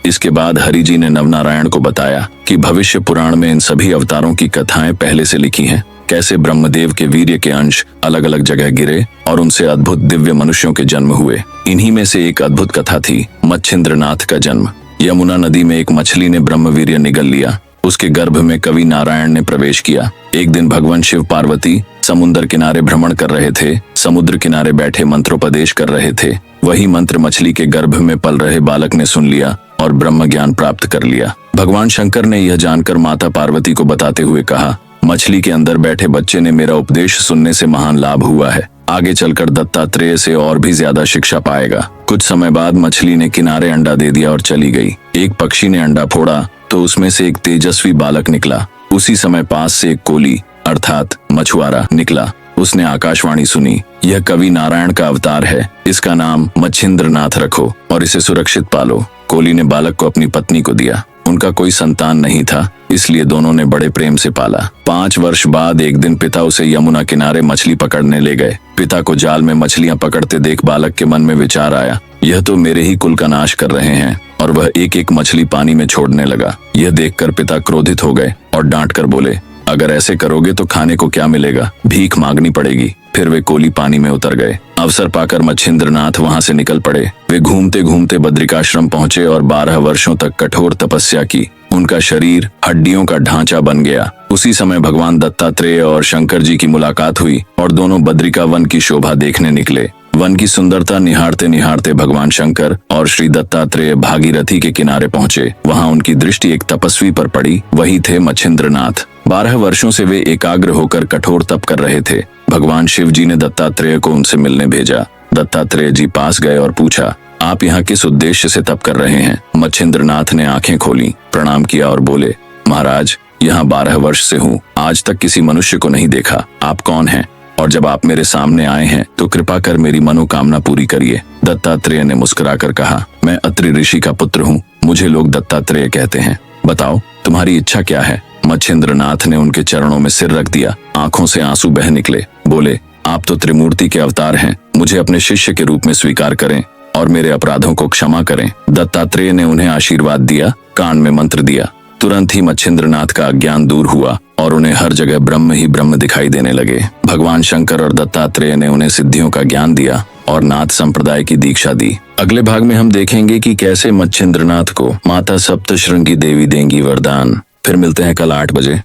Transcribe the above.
इसके बाद हरि जी ने नवनारायण को बताया कि भविष्य पुराण में इन सभी अवतारों की कथाएं पहले से लिखी हैं। कैसे ब्रह्मदेव के वीर्य के अंश अलग अलग जगह गिरे और उनसे अद्भुत दिव्य मनुष्यों के जन्म हुए। इन्हीं में से एक अद्भुत कथा थी मच्छिंद्रनाथ का जन्म। यमुना नदी में एक मछली ने ब्रह्मवीर्य निगल लिया। उसके गर्भ में कवि नारायण ने प्रवेश किया। एक दिन भगवान शिव पार्वती समुद्र किनारे भ्रमण कर रहे थे। समुद्र किनारे बैठे मंत्रोपदेश कर रहे थे। वही मंत्र मछली के गर्भ में पल रहे बालक ने सुन लिया और ब्रह्म ज्ञान प्राप्त कर लिया। भगवान शंकर ने यह जानकर माता पार्वती को बताते हुए कहा, मछली के अंदर बैठे बच्चे ने मेरा उपदेश सुनने से महान लाभ हुआ है। आगे चलकर दत्तात्रेय से और भी ज्यादा शिक्षा पाएगा। कुछ समय बाद मछली ने किनारे अंडा दे दिया और चली गई। एक पक्षी ने अंडा फोड़ा तो उसमें से एक तेजस्वी बालक निकला। उसी समय पास से एक कोली अर्थात मछुआरा निकला। उसने आकाशवाणी सुनी, यह कवि नारायण का अवतार है। इसका नाम मच्छिंद्रनाथ रखो और इसे सुरक्षित पालो। कोली ने बालक को अपनी पत्नी को दिया। उनका कोई संतान नहीं था, इसलिए दोनों ने बड़े प्रेम से पाला। 5 वर्ष बाद एक दिन पिता उसे यमुना किनारे मछली पकड़ने ले गए। पिता को जाल में मछलियां पकड़ते देख बालक के मन में विचार आया, यह तो मेरे ही कुल का नाश कर रहे हैं, और वह एक एक मछली पानी में छोड़ने लगा। यह देखकर पिता क्रोधित हो गए और डांट कर बोले, अगर ऐसे करोगे तो खाने को क्या मिलेगा, भीख मांगनी पड़ेगी। फिर वे कोली पानी में उतर गए। अवसर पाकर मच्छिंद्रनाथ वहां से निकल पड़े। वे घूमते घूमते बद्रिकाश्रम पहुंचे और 12 वर्षों तक कठोर तपस्या की। उनका शरीर हड्डियों का ढांचा बन गया। उसी समय भगवान दत्तात्रेय और शंकर जी की मुलाकात हुई और दोनों बद्रिका वन की शोभा देखने निकले। वन की सुंदरता निहारते निहारते भगवान शंकर और श्री दत्तात्रेय भागीरथी के किनारे पहुंचे। वहां उनकी दृष्टि एक तपस्वी पर पड़ी। वही थे मच्छिंद्रनाथ। 12 वर्षों से वे एकाग्र होकर कठोर तप कर रहे थे। भगवान शिव जी ने दत्तात्रेय को उनसे मिलने भेजा। दत्तात्रेय जी पास गए और पूछा, आप यहाँ किस उद्देश्य से तप कर रहे हैं? मच्छिंद्रनाथ ने आंखें खोली, प्रणाम किया और बोले, महाराज, यहाँ 12 वर्ष से हूँ, आज तक किसी मनुष्य को नहीं देखा। आप कौन हैं? और जब आप मेरे सामने आए हैं तो कृपा कर मेरी मनोकामना पूरी करिए। दत्तात्रेय ने मुस्कुराकर कहा, मैं अत्रि ऋषि का पुत्र हूँ, मुझे लोग दत्तात्रेय कहते हैं। बताओ तुम्हारी इच्छा क्या है? मच्छिंद्रनाथ ने उनके चरणों में सिर रख दिया। आंखों से आंसू बह निकले। बोले, आप तो त्रिमूर्ति के अवतार हैं, मुझे अपने शिष्य के रूप में स्वीकार करें और मेरे अपराधों को क्षमा करें। दत्तात्रेय ने उन्हें आशीर्वाद दिया, कान में मंत्र दिया। तुरंत ही मच्छिंद्रनाथ का अज्ञान दूर हुआ और उन्हें हर जगह ब्रह्म ही ब्रह्म दिखाई देने लगे। भगवान शंकर और दत्तात्रेय ने उन्हें सिद्धियों का ज्ञान दिया और नाथ संप्रदाय की दीक्षा दी। अगले भाग में हम देखेंगे कि कैसे मच्छिंद्रनाथ को माता सप्तशृंगी देवी देंगी वरदान। फिर मिलते हैं कल 8 बजे।